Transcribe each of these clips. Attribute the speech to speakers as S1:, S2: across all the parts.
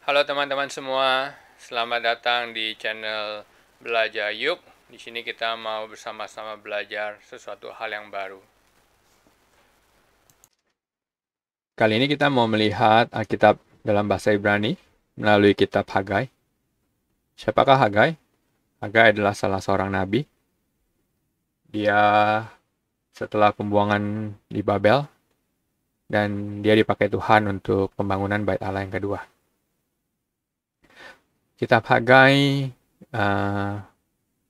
S1: Halo teman-teman semua, selamat datang di channel Belajar Yuk. Di sini kita mau bersama-sama belajar sesuatu hal yang baru. Kali ini kita mau melihat Alkitab dalam bahasa Ibrani melalui kitab Hagai. Siapakah Hagai? Hagai adalah salah seorang nabi. Dia setelah pembuangan di Babel dan dia dipakai Tuhan untuk pembangunan Bait Allah yang kedua. Kitab Hagai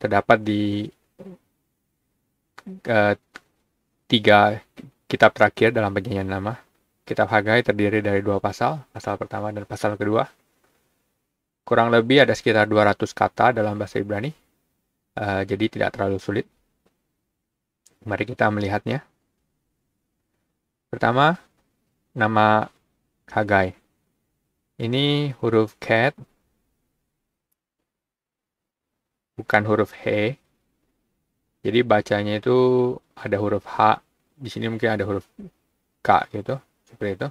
S1: terdapat di tiga kitab terakhir dalam Perjanjian Lama. Kitab Hagai terdiri dari dua pasal, pasal pertama dan pasal kedua. Kurang lebih ada sekitar 200 kata dalam bahasa Ibrani, jadi tidak terlalu sulit. Mari kita melihatnya. Pertama, nama Hagai. Ini huruf ket, bukan huruf he. Jadi bacanya itu ada huruf H, di sini mungkin ada huruf K gitu, seperti itu.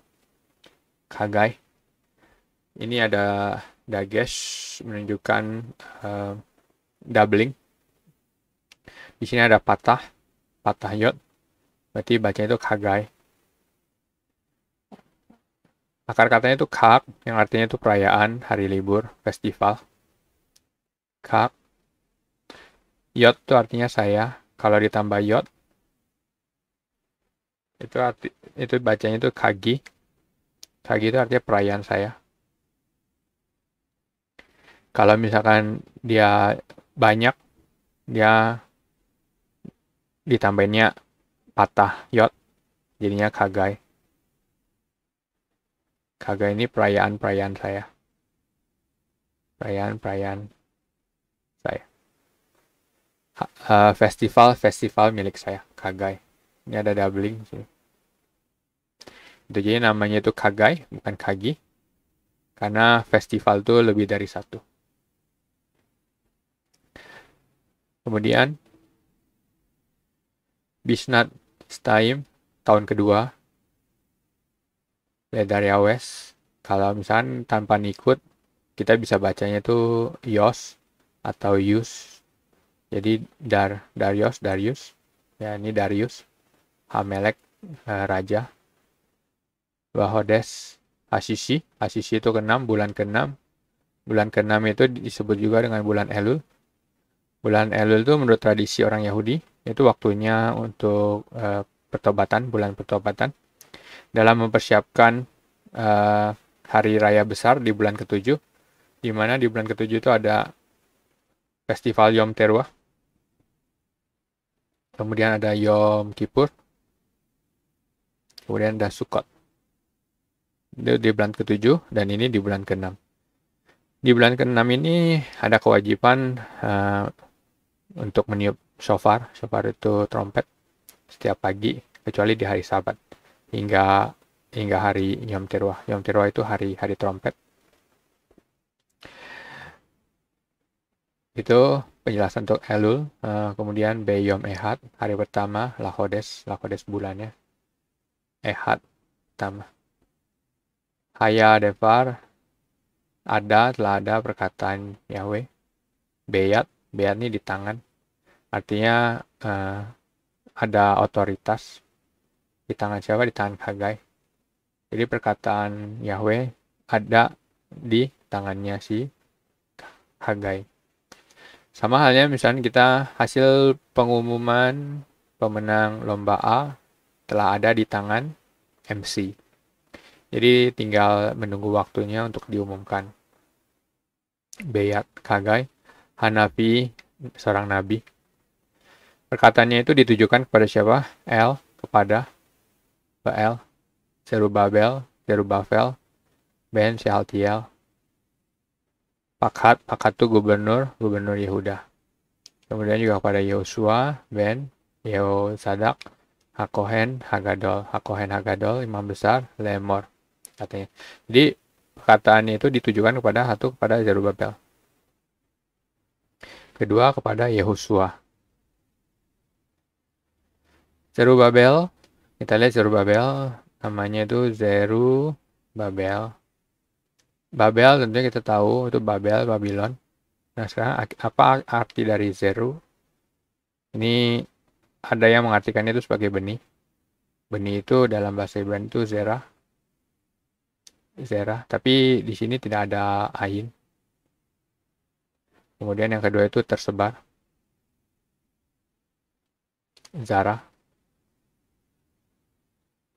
S1: Hagai. Ini ada dagesh menunjukkan doubling. Di sini ada patah yod, berarti bacanya itu Hagai. Akar katanya itu kak, yang artinya itu perayaan, hari libur, festival. Kak. Yod itu artinya saya. Kalau ditambah yod, itu bacanya itu kagi. Kagi itu artinya perayaan saya. Kalau misalkan dia banyak, dia ditambahinnya patah yod, jadinya kagai. Kagai ini perayaan-perayaan saya. Perayaan-perayaan saya. Festival milik saya, kagai. Ini ada doubling sini. Itu jadi namanya itu kagai, bukan kagi. Karena festival itu lebih dari satu. Kemudian, Bisnat Staim, tahun kedua. Dari Awes. Kalau misalkan tanpa nikut, kita bisa bacanya itu Yos atau Yus. Jadi Darius. Ya, ini Darius. Hamelek, raja. Wahodes, Asisi itu ke-6, bulan ke-6. Bulan ke-6 itu disebut juga dengan bulan Elul. Bulan Elul itu menurut tradisi orang Yahudi, itu waktunya untuk pertobatan, bulan pertobatan. Dalam mempersiapkan hari raya besar di bulan ke-7, di mana di bulan ke-7 itu ada festival Yom Teruah. Kemudian ada Yom Kippur. Kemudian ada Sukkot. Itu di bulan ke-7 dan ini di bulan ke-6. Di bulan ke-6 ini ada kewajiban untuk meniup shofar. Shofar itu trompet setiap pagi, kecuali di hari Sabat hingga hari Yom Teruah. Yom Teruah itu hari trompet. Itu penjelasan untuk Elul. Kemudian Beyom Ehad, hari pertama, Lachodes bulannya. Ehad pertama. Haya Devar, telah ada perkataan Yahweh. Beyat ini di tangan. Artinya ada otoritas. Di tangan siapa? Di tangan Hagai. Jadi perkataan Yahweh ada di tangannya si Hagai. Sama halnya misalnya kita hasil pengumuman pemenang lomba A telah ada di tangan MC. Jadi tinggal menunggu waktunya untuk diumumkan. Beyat Hagai, Hanafi, seorang nabi. Perkataannya itu ditujukan kepada siapa? Kepada Baal, Zerubabel, Ben Shealtiel. Pakat itu gubernur Yehuda. Kemudian juga kepada Yosua, Ben Yehosadak, Hakohen Hagadol, imam besar, Lemor, katanya. Jadi perkataannya itu ditujukan kepada Zerubabel. Kedua kepada Yehosua. Zerubabel, kita lihat Zerubabel, namanya itu Zerubabel. Babel tentunya kita tahu itu Babel, Babylon. Nah sekarang apa arti dari Zeru? Ini ada yang mengartikannya itu sebagai benih. Benih itu dalam bahasa Ibrani itu zerah. Zerah, tapi di sini tidak ada ain. Kemudian yang kedua itu tersebar. Zarah.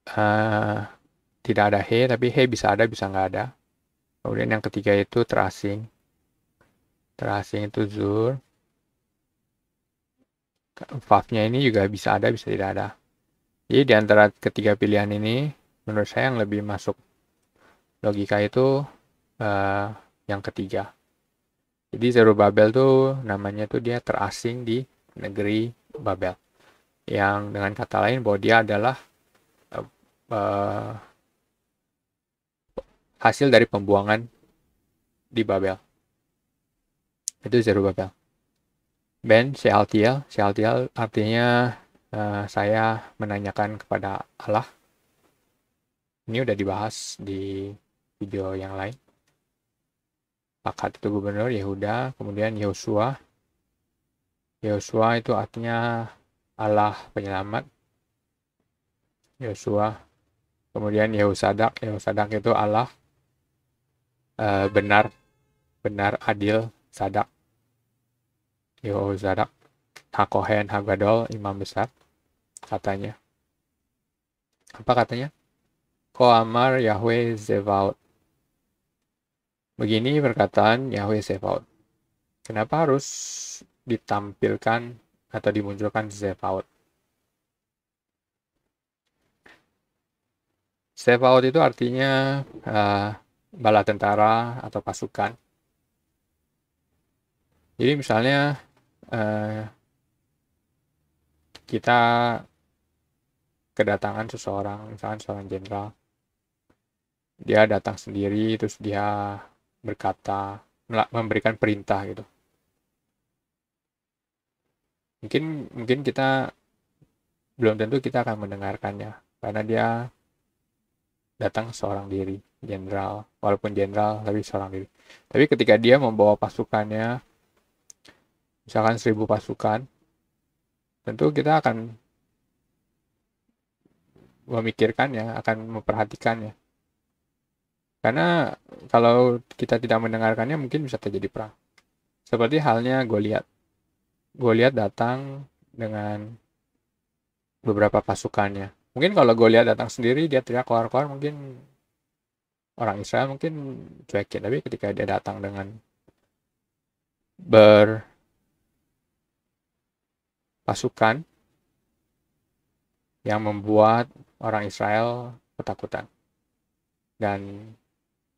S1: Uh, tidak ada he, tapi he bisa ada, bisa nggak ada. Kemudian yang ketiga itu terasing. Terasing itu zur. Vav-nya ini juga bisa ada, bisa tidak ada. Jadi di antara ketiga pilihan ini, menurut saya yang lebih masuk logika itu uh, yang ketiga. Jadi Zerubabel tuh namanya tuh dia terasing di negeri Babel. Yang dengan kata lain bahwa dia adalah uh, hasil dari pembuangan di Babel. Itu Zerubabel. Ben Shealtiel. Shealtiel artinya saya menanyakan kepada Allah. Ini udah dibahas di video yang lain. Pakat itu gubernur Yehuda, kemudian Yosua. Yosua itu artinya Allah penyelamat. Yosua. Kemudian Yehosadak. Yehosadak itu Allah benar, benar, adil, sadak. Yehosadak. Hakohen, Hagadol, imam besar. Katanya. Apa katanya? Ko amar Yahweh Zevaot. Begini perkataan Yahweh Zevaot. Kenapa harus ditampilkan atau dimunculkan Zevaot? Zevaot itu artinya bala tentara atau pasukan. Jadi misalnya kita kedatangan seseorang, misalnya seorang jenderal, dia datang sendiri, terus dia berkata, memberikan perintah gitu. Mungkin kita belum tentu kita akan mendengarkannya, karena dia datang seorang diri, jenderal, walaupun jenderal tapi seorang diri. Tapi ketika dia membawa pasukannya, misalkan 1000 pasukan, tentu kita akan memikirkannya, akan memperhatikannya. Karena kalau kita tidak mendengarkannya mungkin bisa terjadi perang. Seperti halnya Goliat. Goliat datang dengan beberapa pasukannya. Mungkin kalau Goliat datang sendiri, dia teriak keluar-keluar, mungkin orang Israel mungkin cuekin. Tapi ketika dia datang dengan berpasukan yang membuat orang Israel ketakutan dan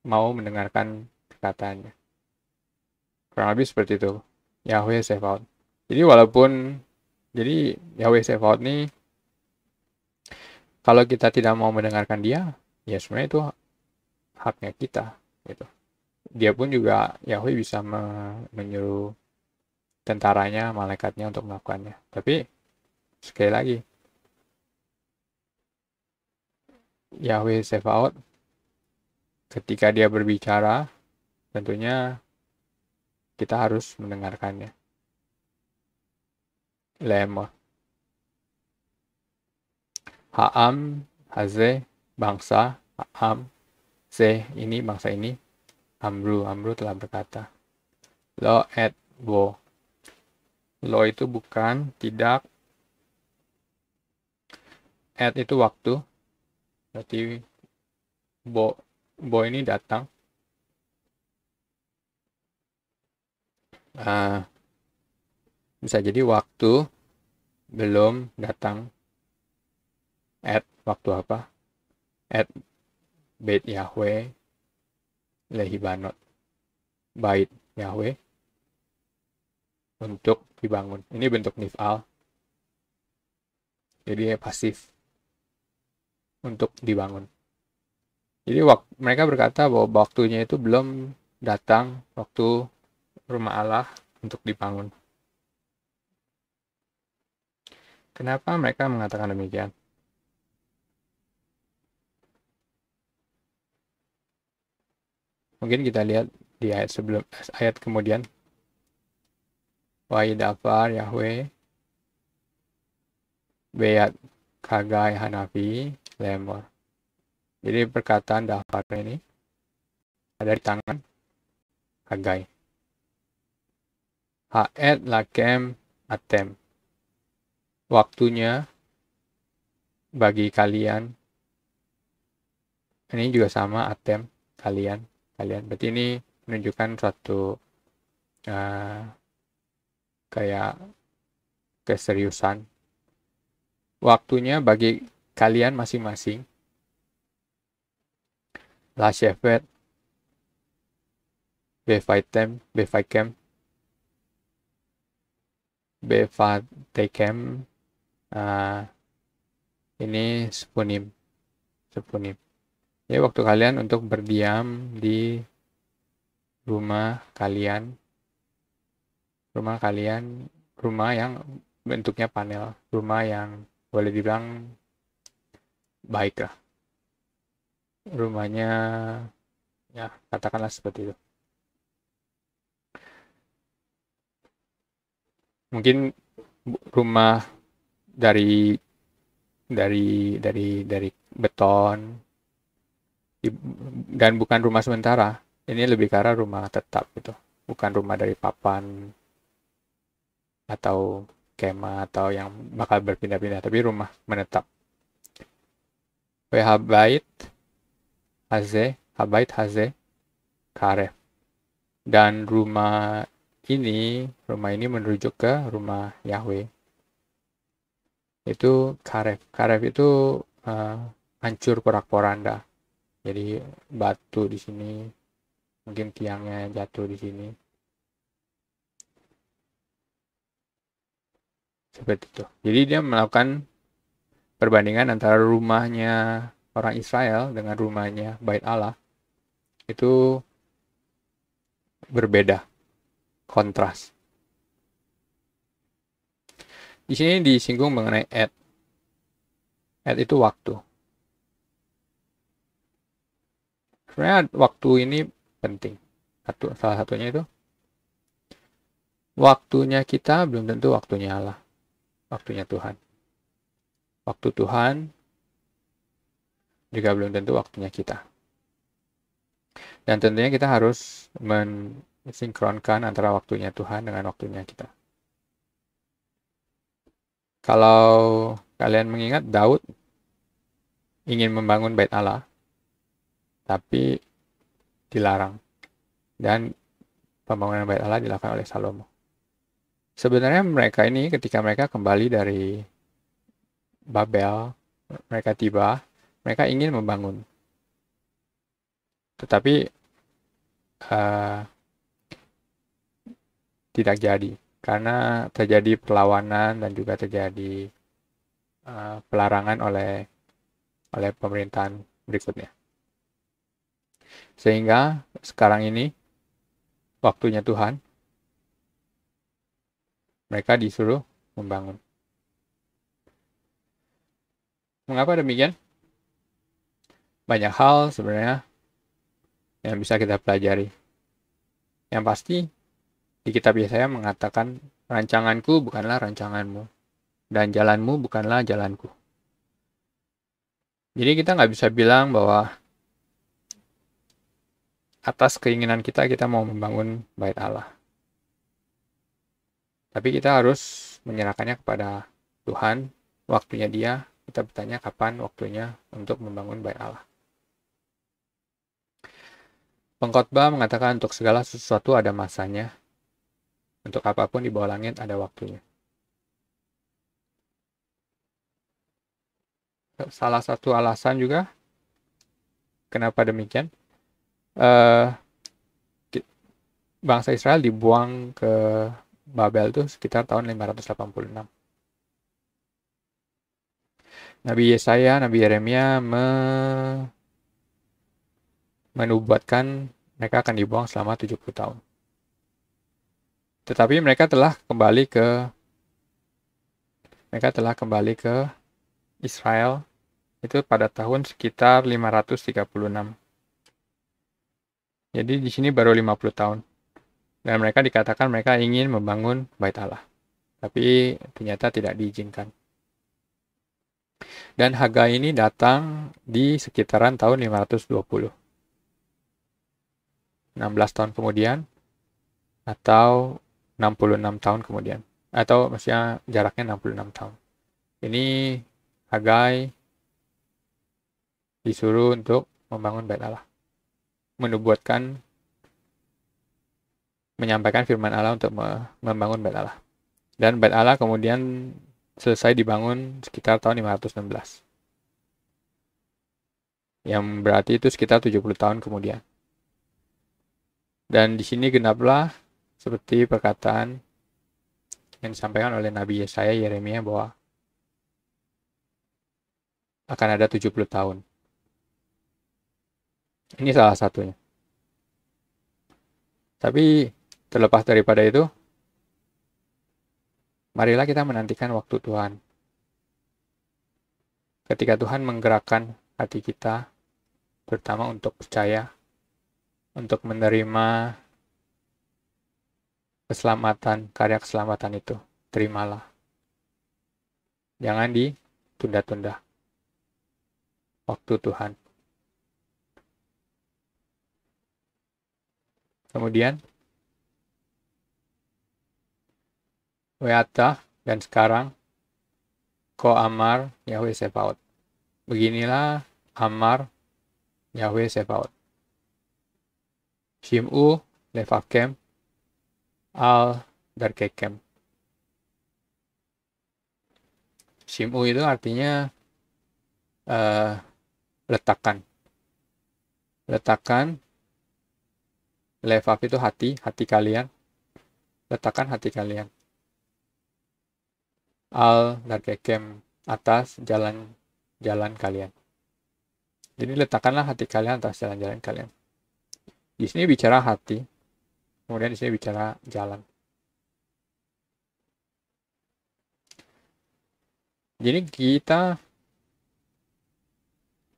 S1: mau mendengarkan perkataannya. Kurang lebih seperti itu. Yahweh Sevaot. Jadi Yahweh Sevaot ini kalau kita tidak mau mendengarkan dia, ya sebenarnya itu haknya kita gitu. Dia pun juga Yahweh bisa menyuruh tentaranya, malaikatnya untuk melakukannya. Tapi sekali lagi, Yahweh Sevaot ketika dia berbicara, tentunya kita harus mendengarkannya. Lemah. Ha'am, Haze, bangsa, Ha'am, Ze, ini bangsa ini, Amru telah berkata. Lo et bo. Lo itu bukan, tidak. Et itu waktu. Berarti bo ini datang. Bisa jadi waktu belum datang. Et waktu apa? Et Beit Yahweh lehibanot. Bait Yahweh untuk dibangun. Ini bentuk nif'al. Jadi pasif untuk dibangun. Jadi mereka berkata bahwa waktunya itu belum datang, waktu rumah Allah untuk dibangun. Kenapa mereka mengatakan demikian? Mungkin kita lihat di ayat kemudian. Wa'idafar Yahweh Beyat Kagai Hanafi Lemor. Jadi perkataan dafar ini ada di tangan Hagai. Ha'et lakem atem. Waktunya bagi kalian. Ini juga sama atem, kalian. Berarti ini menunjukkan suatu kayak keseriusan. Waktunya bagi kalian masing-masing. La Shevet Befaitem Befatekem ini sepunim. Ya, waktu kalian untuk berdiam di rumah kalian, rumah yang bentuknya panel, rumah yang boleh dibilang baik lah. Rumahnya, ya katakanlah seperti itu. Mungkin rumah dari beton dan bukan rumah sementara. Ini lebih ke arah rumah tetap gitu. Bukan rumah dari papan atau kemah atau yang bakal berpindah-pindah, tapi rumah menetap. Habait haze karef. Dan rumah ini merujuk ke rumah Yahweh. Itu karef. Karef itu hancur porak-poranda. Jadi batu di sini, mungkin tiangnya jatuh di sini. Seperti itu. Jadi dia melakukan perbandingan antara rumahnya orang Israel dengan rumahnya Bait Allah. Itu berbeda, kontras. Di sini disinggung mengenai et. Et itu waktu. Sebenarnya waktu ini penting. Salah satunya itu waktunya kita belum tentu waktunya Allah. Waktunya Tuhan. Waktu Tuhan juga belum tentu waktunya kita. Dan tentunya kita harus mensinkronkan antara waktunya Tuhan dengan waktunya kita. Kalau kalian mengingat, Daud ingin membangun Bait Allah, tapi dilarang. Dan pembangunan Bait Allah dilakukan oleh Salomo. Sebenarnya mereka ini ketika mereka kembali dari Babel, mereka tiba, mereka ingin membangun. Tetapi tidak jadi. Karena terjadi perlawanan dan juga terjadi pelarangan oleh pemerintahan berikutnya. Sehingga sekarang ini waktunya Tuhan, mereka disuruh membangun. Mengapa demikian? Banyak hal sebenarnya yang bisa kita pelajari. Yang pasti di kitab Yesaya mengatakan, rancanganku bukanlah rancanganmu, dan jalanmu bukanlah jalanku. Jadi kita nggak bisa bilang bahwa atas keinginan kita mau membangun Bait Allah. Tapi kita harus menyerahkannya kepada Tuhan, waktunya Dia. Kita bertanya kapan waktunya untuk membangun Bait Allah. Pengkhotbah mengatakan untuk segala sesuatu ada masanya. Untuk apapun di bawah langit ada waktunya. Salah satu alasan juga kenapa demikian, bangsa Israel dibuang ke Babel itu sekitar tahun 586. Nabi Yesaya, Nabi Yeremia menubuatkan mereka akan dibuang selama 70 tahun. Tetapi mereka telah kembali ke Israel itu pada tahun sekitar 536. Jadi di sini baru 50 tahun. Dan mereka dikatakan mereka ingin membangun Bait Allah. Tapi ternyata tidak diizinkan. Dan Hagai ini datang di sekitaran tahun 520. 16 tahun kemudian atau 66 tahun kemudian. Atau maksudnya jaraknya 66 tahun. Ini Hagai disuruh untuk membangun Bait Allah. Menyampaikan firman Allah untuk membangun Bait Allah. Dan Bait Allah kemudian selesai dibangun sekitar tahun 516. Yang berarti itu sekitar 70 tahun kemudian. Dan di sini genaplah seperti perkataan yang disampaikan oleh Nabi Yesaya Yeremia bahwa akan ada 70 tahun. Ini salah satunya. Tapi terlepas daripada itu, marilah kita menantikan waktu Tuhan. Ketika Tuhan menggerakkan hati kita, terutama untuk percaya, untuk menerima keselamatan, karya keselamatan itu, terimalah. Jangan ditunda-tunda waktu Tuhan. Kemudian, Weatah dan sekarang, Ko Amar Yahweh Sebaot. Beginilah Amar Yahweh Sebaot. Shim'u Levakem Al Darkekem. Shim'u itu artinya letakkan. Letakkan. Levav itu hati kalian. Letakkan hati kalian. Al Darkekem, atas jalan kalian. Jadi letakkanlah hati kalian atas jalan-jalan kalian. Di sini bicara hati, kemudian di sini bicara jalan. Jadi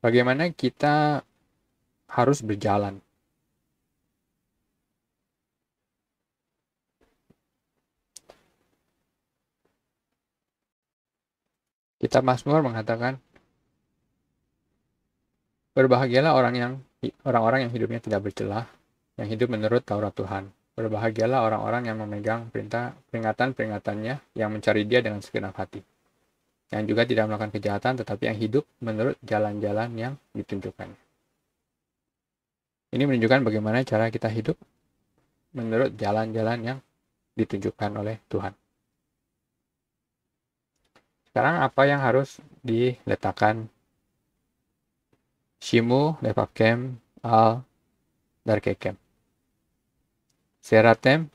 S1: bagaimana kita harus berjalan. Kitab Mazmur mengatakan, berbahagialah orang-orang yang hidupnya tidak bercelah, yang hidup menurut Taurat Tuhan. Berbahagialah orang-orang yang memegang peringatan-peringatannya, yang mencari Dia dengan segenap hati. Yang juga tidak melakukan kejahatan, tetapi yang hidup menurut jalan-jalan yang ditunjukkan. Ini menunjukkan bagaimana cara kita hidup menurut jalan-jalan yang ditunjukkan oleh Tuhan. Sekarang apa yang harus diletakkan? Shimu Levavkem Al Darkekem. Seratem,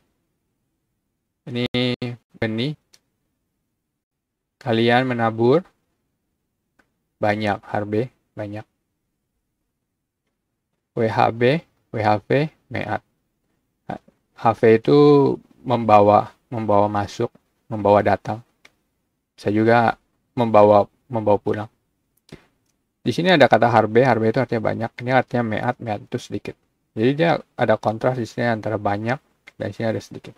S1: ini benih. Kalian menabur banyak, harbe, banyak. WHV, meat. HV itu membawa masuk, membawa datang. Bisa juga membawa pulang. Di sini ada kata harbe itu artinya banyak. Ini artinya meat itu sedikit. Jadi dia ada kontras di sini antara banyak dan di sini ada sedikit.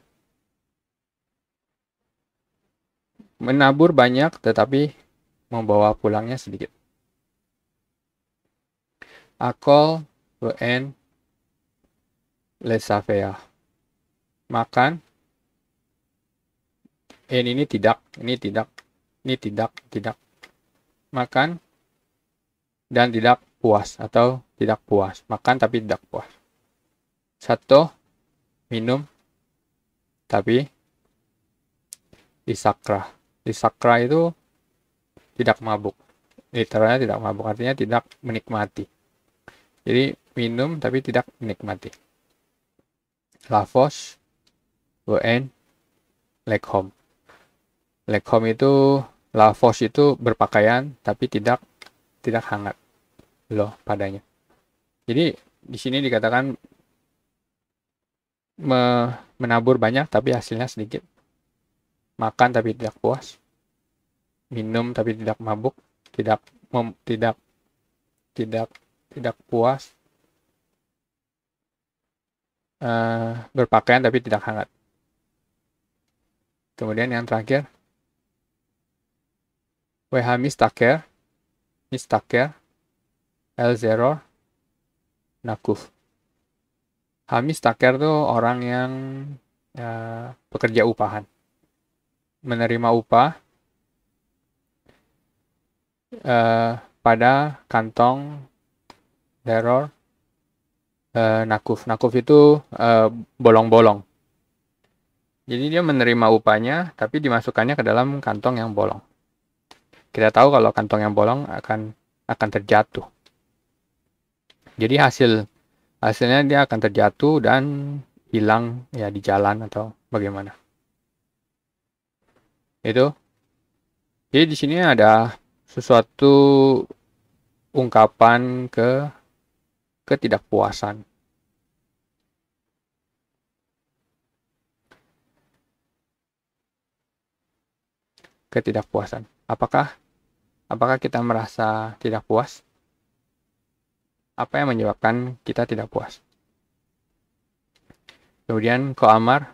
S1: Menabur banyak tetapi membawa pulangnya sedikit. Akol wen lesafea. Makan. Ini tidak. Makan dan tidak puas atau tidak puas. Makan tapi tidak puas. Satu, minum tapi disakra. Disakra itu tidak mabuk. Literalnya tidak mabuk, artinya tidak menikmati. Jadi minum tapi tidak menikmati. Lavos, wen, lekhom. Lekhom itu, lavos itu berpakaian tapi tidak hangat loh padanya. Jadi di sini dikatakan menabur banyak tapi hasilnya sedikit. Makan tapi tidak puas. Minum tapi tidak mabuk, tidak puas. berpakaian tapi tidak hangat. Kemudian yang terakhir, WH mistaker, el-zeror, nakuf. Hamis taker tuh orang yang pekerja upahan. Menerima upah pada kantong zeror nakuf. Nakuf itu bolong-bolong. Jadi dia menerima upahnya, tapi dimasukkannya ke dalam kantong yang bolong. Kita tahu kalau kantong yang bolong akan terjatuh. Jadi hasilnya dia akan terjatuh dan hilang ya di jalan atau bagaimana. Itu. Jadi di sini ada sesuatu ungkapan ketidakpuasan. Ketidakpuasan. Apakah kita merasa tidak puas? Apa yang menyebabkan kita tidak puas? Kemudian Ko'amar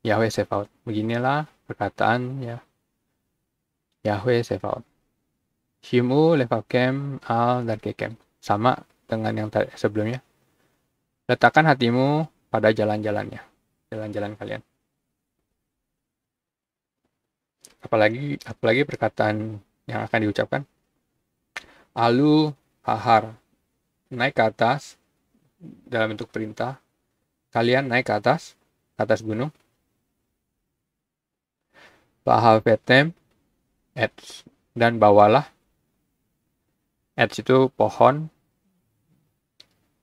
S1: Yahweh Sefaot. Beginilah perkataan ya Yahweh Sefaot. Shimu lefakem al darkekem. Sama dengan yang sebelumnya. Letakkan hatimu pada jalan-jalannya. Jalan-jalan kalian. Apalagi perkataan yang akan diucapkan. Alu hahar. Naik ke atas dalam bentuk perintah. Kalian naik ke atas gunung. Pahavetem ets, dan bawalah. Ets itu pohon.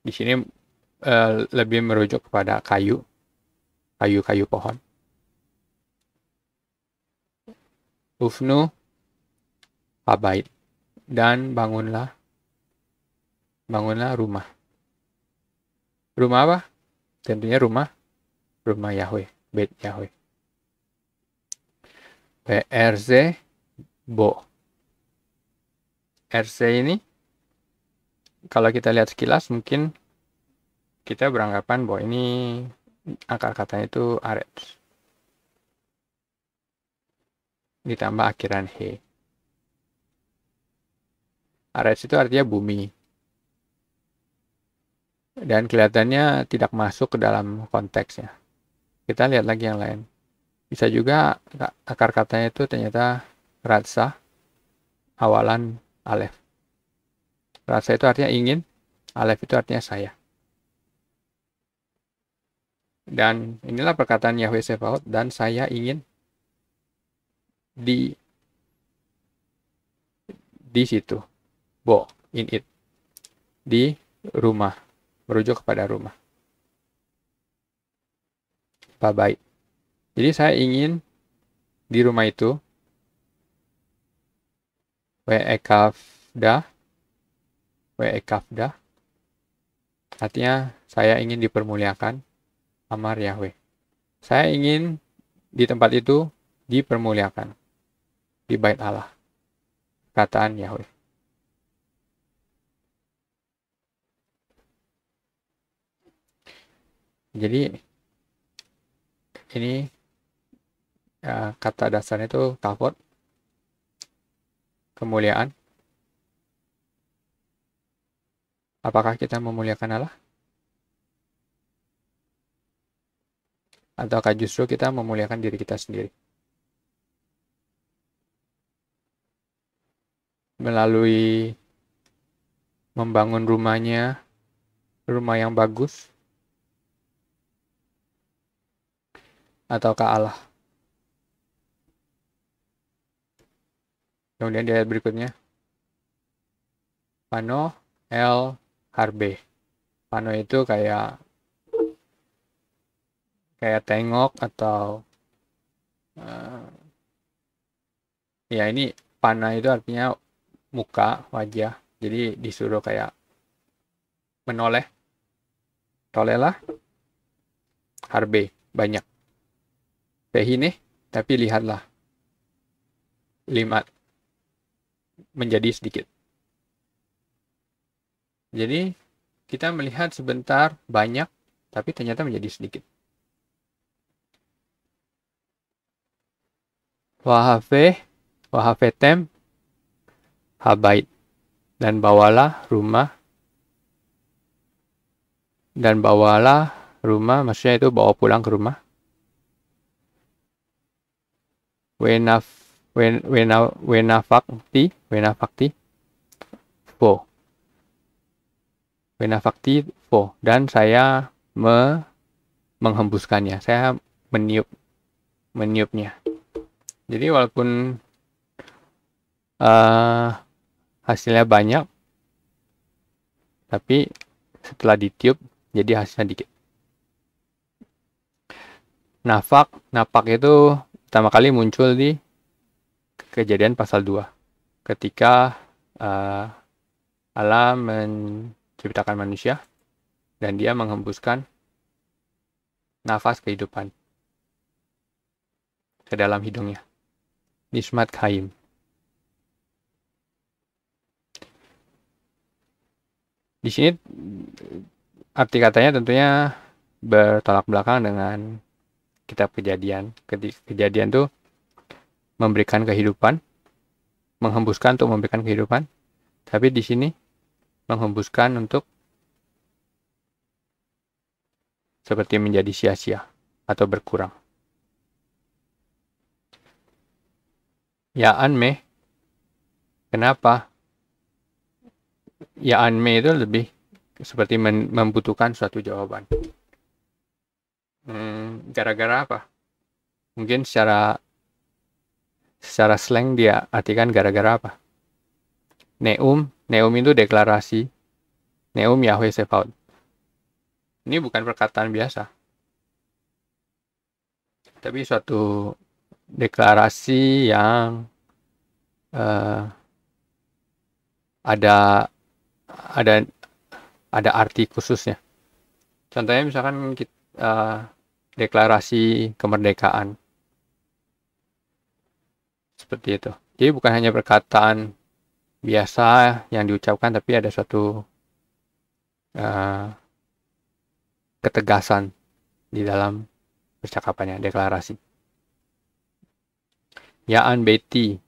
S1: Di sini lebih merujuk kepada kayu pohon. Ufnu habait, dan bangunlah rumah. Rumah apa? Tentunya rumah Yahweh, Beit Yahweh. PRZ Bo. RC ini kalau kita lihat sekilas mungkin kita beranggapan bahwa ini akar katanya itu arets. Ditambah akhiran he. Arets itu artinya bumi. Dan kelihatannya tidak masuk ke dalam konteksnya. Kita lihat lagi yang lain. Bisa juga akar katanya itu ternyata ratsa, awalan alef. Ratsa itu artinya ingin, alef itu artinya saya. Dan inilah perkataan Yahweh Sefaot, dan saya ingin di situ. Bo, in it. Di rumah. Merujuk kepada rumah. Baik. Jadi saya ingin di rumah itu we'ekavda artinya saya ingin dipermuliakan, amar Yahweh. Saya ingin di tempat itu dipermuliakan, di bait Allah, kataan Yahweh. Jadi ini kata dasarnya itu kavod, kemuliaan. Apakah kita memuliakan Allah? Ataukah justru kita memuliakan diri kita sendiri? Melalui membangun rumah yang bagus, ataukah Allah? Kemudian di ayat berikutnya, Pano el harbe. Pano itu kayak tengok atau ya ini pana itu artinya muka, wajah. Jadi disuruh kayak menoleh. Tolelah harbe, banyak. Pehine, tapi lihatlah. Limat, menjadi sedikit. Jadi kita melihat sebentar banyak, tapi ternyata menjadi sedikit. Wahafetem habait, dan bawalah rumah, maksudnya itu bawa pulang ke rumah. Wenafakti fo, dan saya menghembuskannya, saya meniupnya. Jadi walaupun hasilnya banyak, tapi setelah ditiup jadi hasilnya dikit. Napak itu pertama kali muncul di Kejadian pasal 2 ketika Allah menciptakan manusia dan dia menghembuskan nafas kehidupan ke dalam hidungnya. Nismat Chaim. Di sini arti katanya tentunya bertolak belakang dengan kitab Kejadian. Kejadian itu memberikan kehidupan, menghembuskan untuk memberikan kehidupan, tapi di sini menghembuskan untuk seperti menjadi sia-sia atau berkurang. Ya'an me, kenapa? Ya'an me itu lebih seperti membutuhkan suatu jawaban. Gara-gara apa? Mungkin secara slang dia artikan gara-gara apa? Neum itu deklarasi. Neum Yahweh Sebaot. Ini bukan perkataan biasa, tapi suatu deklarasi yang ada arti khususnya. Contohnya misalkan deklarasi kemerdekaan. Seperti itu. Jadi bukan hanya perkataan biasa yang diucapkan, tapi ada suatu ketegasan di dalam percakapannya, deklarasi. Ya'an beti,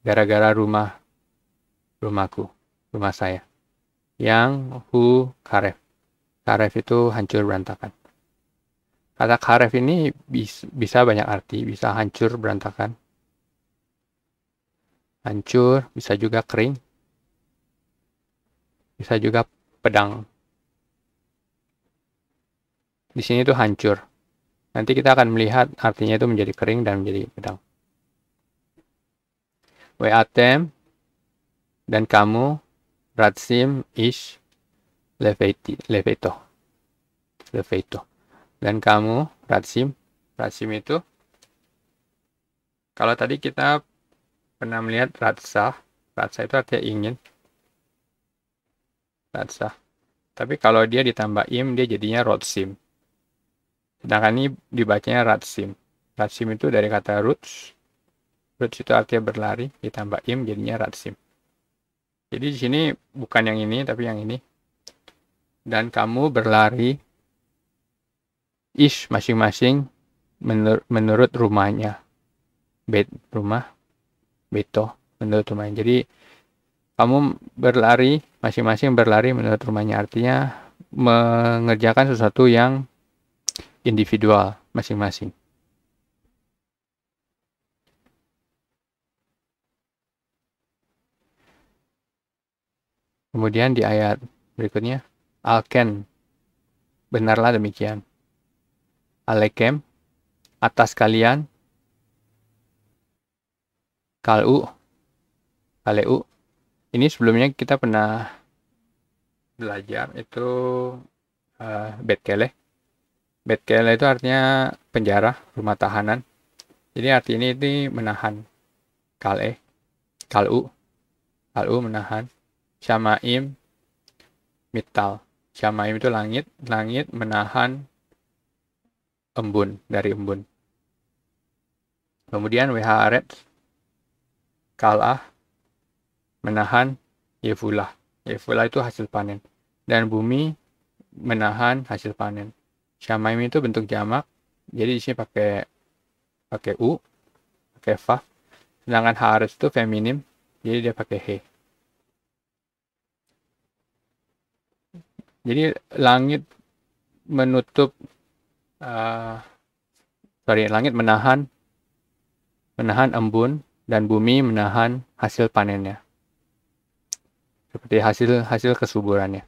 S1: gara-gara rumahku, rumah saya. Yang karef. Karef itu hancur berantakan. Kata karef ini bisa banyak arti, bisa hancur berantakan. Hancur, bisa juga kering, bisa juga pedang. Di sini itu hancur. Nanti kita akan melihat artinya itu menjadi kering dan menjadi pedang. We'atem, dan kamu, ratsim ish leveito. Dan kamu, ratsim itu, kalau tadi kita pernah melihat ratsa itu artinya ingin. Ratsa. Tapi kalau dia ditambah im, dia jadinya rotsim. Sedangkan ini dibacanya ratsim. Ratsim itu dari kata roots. Roots itu artinya berlari, ditambah im jadinya ratsim. Jadi di sini bukan yang ini, tapi yang ini. Dan kamu berlari ish masing-masing menurut rumahnya. Beto menurut rumahnya. Jadi kamu berlari, masing-masing berlari menurut rumahnya. Artinya mengerjakan sesuatu yang individual masing-masing. Kemudian di ayat berikutnya, Alken, benarlah demikian. Alekem, atas kalian. Kaleu. Ini sebelumnya kita pernah belajar itu Betkele. Betkele itu artinya penjara, rumah tahanan. Jadi arti ini menahan. Kaleu menahan. Syamaim mital. Syamaim itu langit menahan embun, dari embun. Kemudian Weharet kalah menahan Yefulah. Yefulah itu hasil panen. Dan bumi menahan hasil panen. Syamaim itu bentuk jamak, jadi di sini pakai u, pakai fa. Sedangkan Haaretz itu feminim, jadi dia pakai he. Jadi langit menutup, langit menahan embun, dan bumi menahan hasil panennya. Seperti hasil kesuburannya.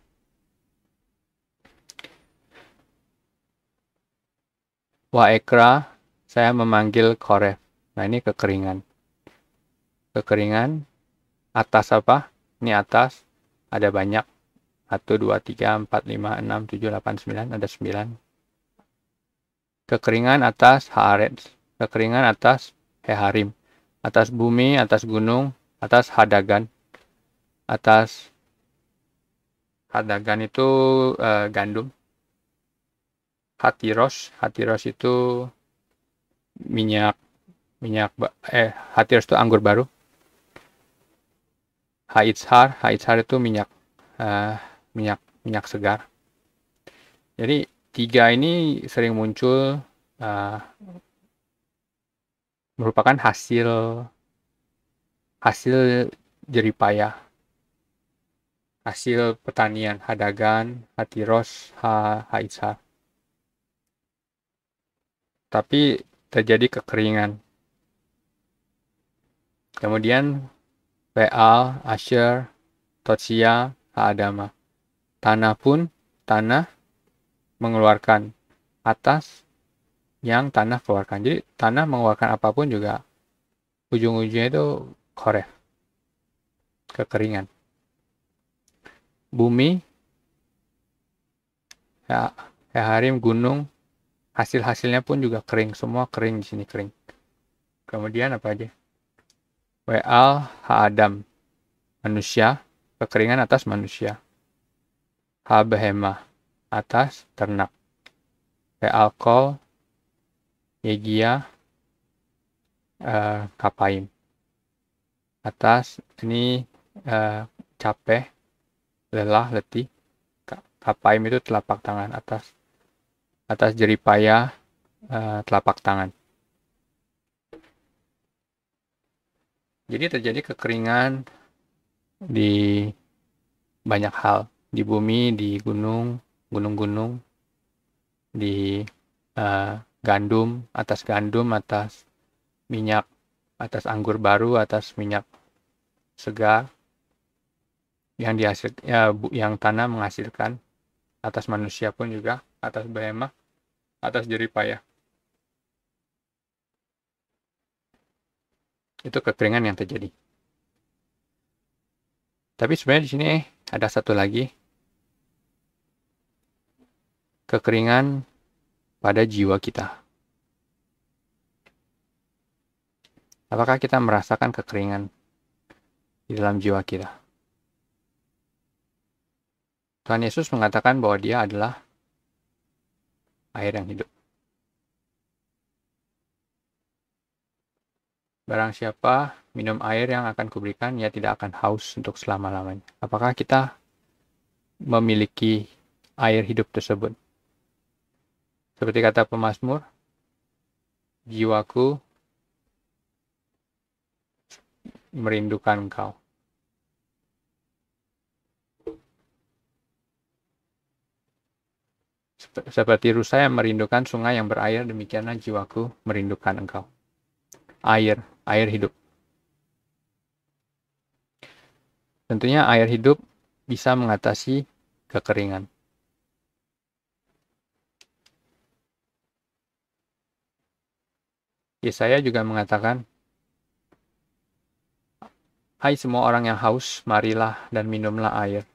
S1: Wa ekra, saya memanggil koref. Nah ini kekeringan. Kekeringan, atas apa? Ini atas, ada banyak. 1, 2, 3, 4, 5, 6, 7, 8, 9, ada 9. Kekeringan atas Haaretz. Kekeringan atas Heharim. Atas bumi, atas gunung, atas Hadagan. Atas Hadagan itu gandum. Hatiros itu Hatiros itu anggur baru. Haitzhar itu minyak segar. Jadi 3 ini sering muncul merupakan hasil jeripayah, hasil pertanian Hadagan, Hatiros, Haitzhar. Tapi terjadi kekeringan. Kemudian Pe'al, Asher, Totsia, Ha'adama. Tanah mengeluarkan atas yang tanah keluarkan. Jadi tanah mengeluarkan apapun juga ujung-ujungnya itu koref, kekeringan. Bumi, Heharim, gunung, hasil-hasilnya pun juga kering, semua kering di sini kering. Kemudian apa aja? We'al Ha'adam, manusia, kekeringan atas manusia. Ha'behemah, atas ternak. We'al Kol, Yegia, Kapaim. Atas ini capek, lelah, letih. Kapaim itu telapak tangan atas. Atas jeripayah, telapak tangan. Jadi terjadi kekeringan di banyak hal. Di bumi, di gunung-gunung, di gandum, atas minyak, atas anggur baru, atas minyak segar yang tanah menghasilkan, atas manusia pun juga, atas behemah, atas jeripayah. Itu kekeringan yang terjadi. Tapi sebenarnya di sini ada satu lagi, kekeringan pada jiwa kita. Apakah kita merasakan kekeringan di dalam jiwa kita? Tuhan Yesus mengatakan bahwa Dia adalah air yang hidup. Barang siapa minum air yang akan kuberikan, ia tidak akan haus untuk selama-lamanya. Apakah kita memiliki air hidup tersebut? Seperti kata pemazmur, jiwaku merindukan Engkau. Seperti rusa yang merindukan sungai yang berair, demikianlah jiwaku merindukan Engkau. Air hidup. Tentunya air hidup bisa mengatasi kekeringan. Yesaya juga mengatakan, hai semua orang yang haus, marilah dan minumlah air.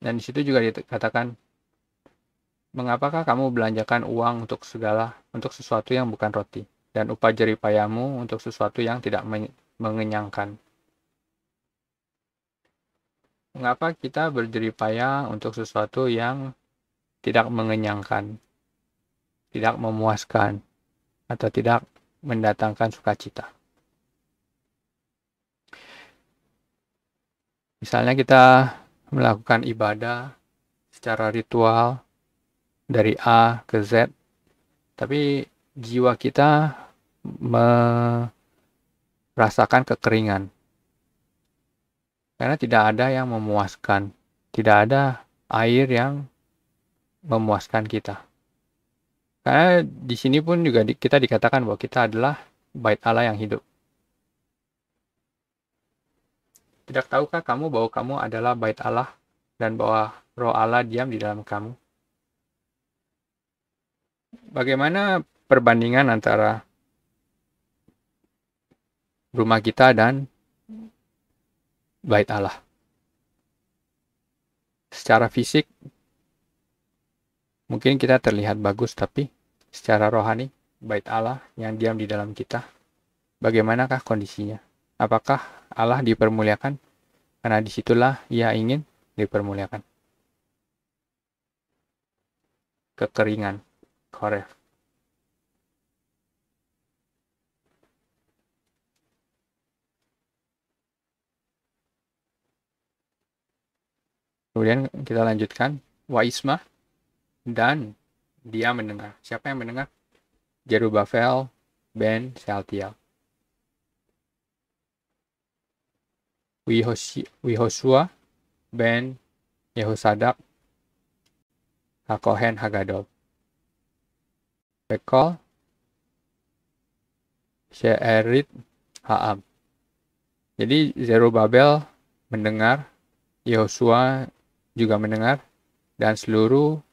S1: Dan di situ juga dikatakan, mengapakah kamu belanjakan uang untuk sesuatu yang bukan roti, dan upah jeripayahmu untuk sesuatu yang tidak mengenyangkan? Mengapa kita berjeripayah untuk sesuatu yang tidak mengenyangkan, tidak memuaskan, atau tidak mendatangkan sukacita? Misalnya kita melakukan ibadah secara ritual dari A ke Z, tapi jiwa kita merasakan kekeringan. Karena tidak ada yang memuaskan, tidak ada air yang memuaskan kita. Karena di sini pun juga kita dikatakan bahwa kita adalah bait Allah yang hidup. Tidak tahukah kamu bahwa kamu adalah bait Allah dan bahwa Roh Allah diam di dalam kamu? Bagaimana perbandingan antara rumah kita dan bait Allah? Secara fisik mungkin kita terlihat bagus, tapi secara rohani bait Allah yang diam di dalam kita, bagaimanakah kondisinya? Apakah Allah dipermuliakan? Karena disitulah Ia ingin dipermuliakan. Kekeringan, koref. Kemudian kita lanjutkan, wa ismah, dan dia mendengar. Siapa yang mendengar? Jerubabel ben Shealtiel. Wihosua ben Yehosadak Hakohen Hagadol. Bekol She'erit Ha'am. Jadi Zerubabel mendengar, Yehosua juga mendengar, dan seluruh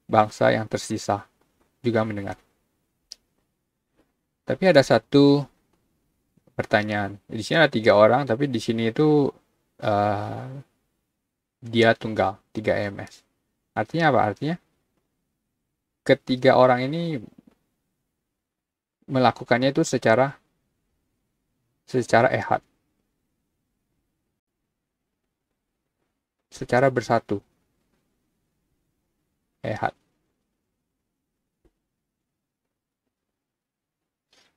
S1: bangsa yang tersisa juga mendengar. Tapi ada satu pertanyaan. Di sini ada 3 orang, tapi di sini itu dia tunggal, 3 EMS. Artinya apa? Artinya ketiga orang ini melakukannya itu secara ehad, secara bersatu, ehad.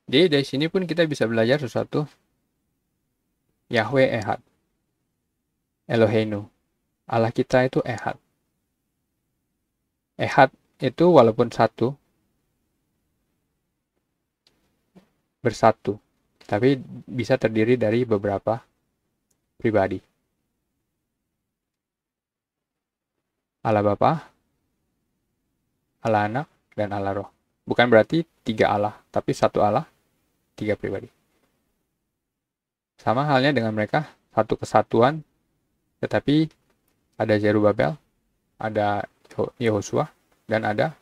S1: Jadi dari sini pun kita bisa belajar sesuatu. Yahweh ehad, Eloheinu, Allah kita itu ehad. Ehad itu walaupun satu, bersatu, tapi bisa terdiri dari beberapa pribadi. Allah Bapa, Allah Anak, dan Allah Roh. Bukan berarti 3 Allah, tapi satu Allah, 3 pribadi. Sama halnya dengan mereka, satu kesatuan, tetapi ada Zerubabel, ada Yehosua, dan ada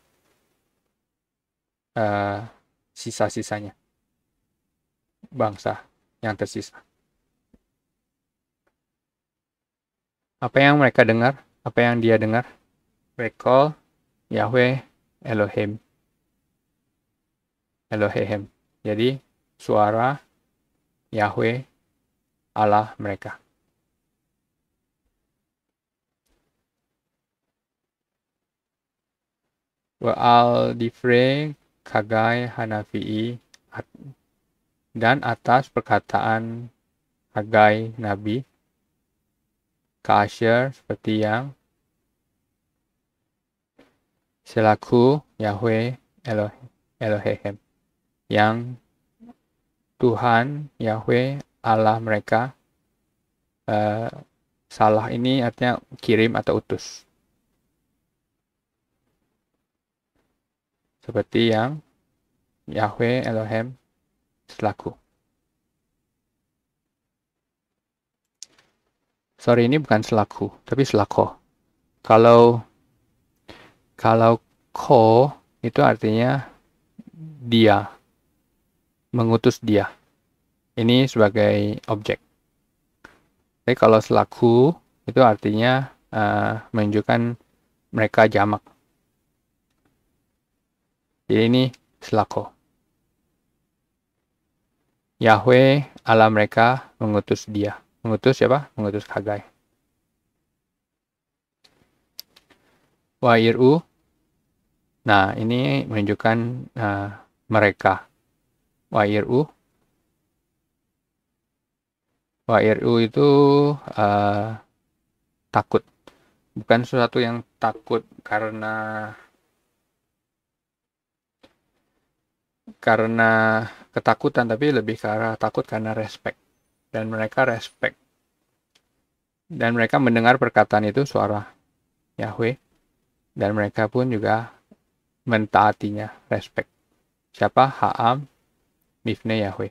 S1: sisa-sisanya, bangsa yang tersisa. Apa yang mereka dengar? Apa yang dia dengar? Rekol Yahweh Elohim. Jadi suara Yahweh Allah mereka. Wa'al difre kagai Hanafi'i, dan atas perkataan Hagai Nabi, Kasher seperti yang selaku Yahweh Elohim, yang Tuhan Yahweh Allah mereka. Salah ini artinya kirim atau utus. Seperti yang Yahweh Elohim selaku. Sorry, ini bukan selaku, tapi selako. Kalau ko itu artinya dia, mengutus dia. Ini sebagai objek. Tapi kalau selaku itu artinya menunjukkan mereka jamak. Jadi ini selako. Yahweh Allah mereka mengutus dia. Mengutus siapa? Mengutus Hagai. Wa'iru. Nah, ini menunjukkan mereka. Wa'iru. Wa'iru itu takut. Bukan sesuatu yang takut karena ketakutan, tapi lebih ke arah takut karena respect. Dan mereka respect. Dan mereka mendengar perkataan itu, suara Yahweh. Dan mereka pun juga mentaatinya, respect. Siapa? Ha'am mifne Yahweh.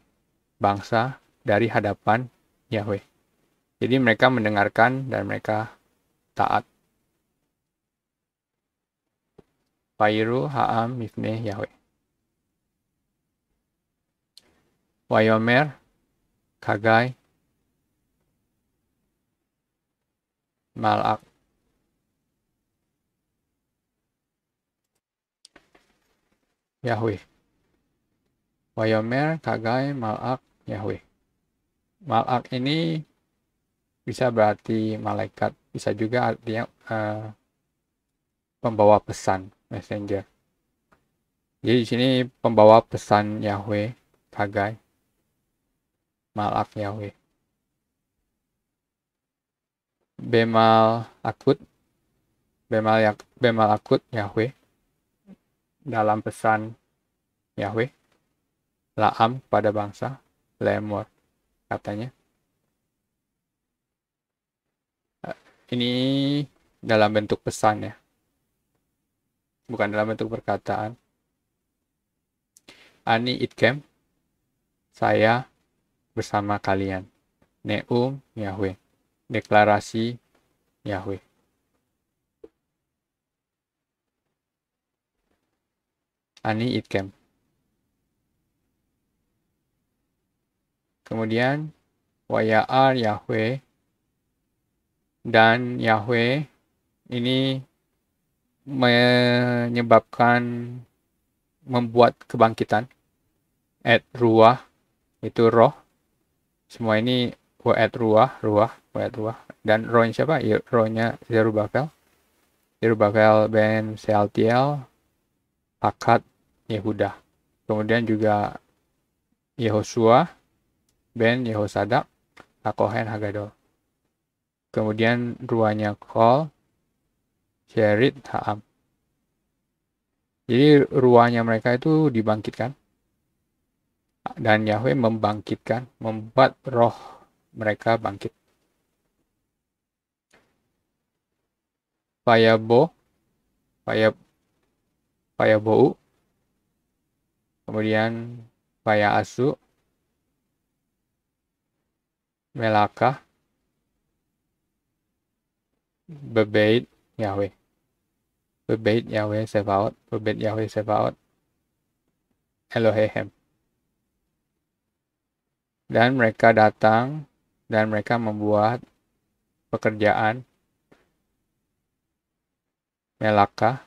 S1: Bangsa dari hadapan Yahweh. Jadi mereka mendengarkan dan mereka taat. Pairu ha'am mifne Yahweh. Wayomer kagai malak. Yahweh. Wayomer kagai malak Yahweh. Malak ini bisa berarti malaikat, bisa juga artinya pembawa pesan, messenger. Jadi di sini pembawa pesan Yahweh, kagai, malak Yahweh. Bemal akut Yahweh, dalam pesan Yahweh, laam pada bangsa, lemor katanya. Ini dalam bentuk pesan ya, bukan dalam bentuk perkataan. Ani itkem, saya bersama kalian. Neum Yahweh, deklarasi Yahweh. Ani itkem. Kemudian waya'ar Yahweh, dan Yahweh ini membuat kebangkitan. Et ruah, itu roh. Semua ini et ruah. Dan rohnya siapa? Rohnya Zerubabel ben Sealtiel, Pakat Yehuda. Kemudian juga Yehosua ben Yehosadak, Akohen Hagadol. Kemudian ruahnya Kol, Sherit Ha'am. Jadi ruahnya mereka itu dibangkitkan. Dan Yahweh membangkitkan, membuat roh mereka bangkit. Payabou, kemudian Payaasu, Melaka, Bebeit Yahweh. Bebeit Yahweh Sebaot, Elohehem. Dan mereka datang dan mereka membuat pekerjaan Melaka,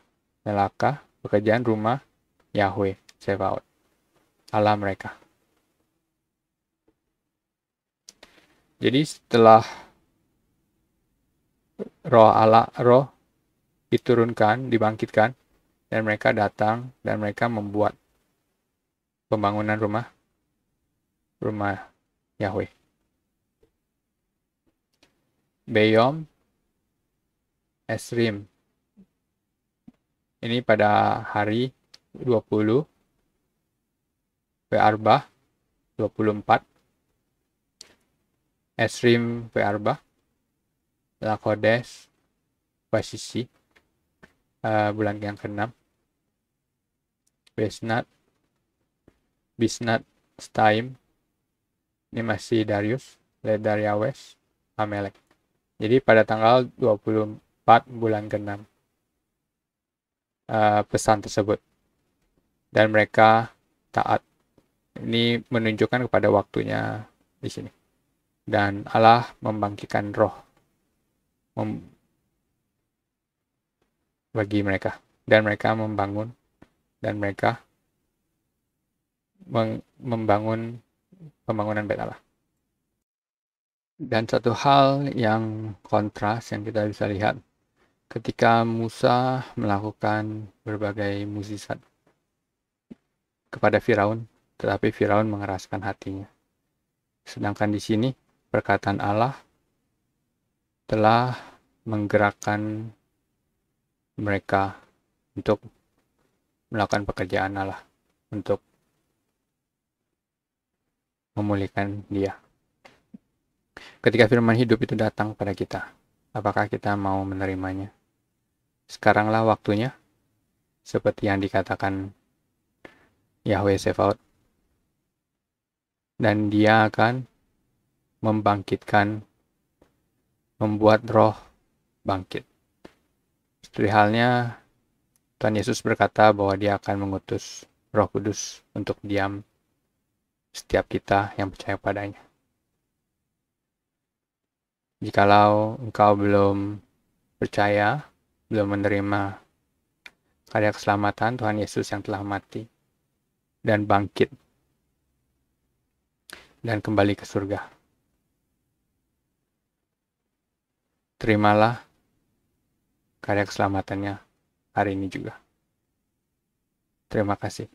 S1: pekerjaan rumah Yahweh Sebaot, Allah mereka. Jadi setelah roh diturunkan, dibangkitkan, dan mereka datang dan mereka membuat pembangunan rumah Yahweh. Beyom Esrim, ini pada hari 20 Be'arbah 24, Esrim Be'arbah Lakodes Basisi, bulan yang ke-6. Bisnat Staim, ini masih Darius, Ledariawes, Amelek. Jadi pada tanggal 24 bulan ke-6 pesan tersebut. Dan mereka taat. Ini menunjukkan kepada waktunya di sini. Dan Allah membangkitkan roh bagi mereka. Dan mereka membangun. Dan mereka membangun pembangunan Bait Allah. Dan satu hal yang kontras yang kita bisa lihat ketika Musa melakukan berbagai mukjizat kepada Firaun, tetapi Firaun mengeraskan hatinya. Sedangkan di sini perkataan Allah telah menggerakkan mereka untuk melakukan pekerjaan Allah, untuk memulihkan dia. Ketika firman hidup itu datang pada kita, apakah kita mau menerimanya? Sekaranglah waktunya, seperti yang dikatakan Yahweh Sebaot, dan dia akan membangkitkan, membuat roh bangkit. Seperti halnya Tuhan Yesus berkata bahwa dia akan mengutus Roh Kudus untuk diam setiap kita yang percaya padanya. Jikalau engkau belum percaya, belum menerima karya keselamatan Tuhan Yesus yang telah mati dan bangkit dan kembali ke surga, terimalah karya keselamatannya hari ini juga. Terima kasih.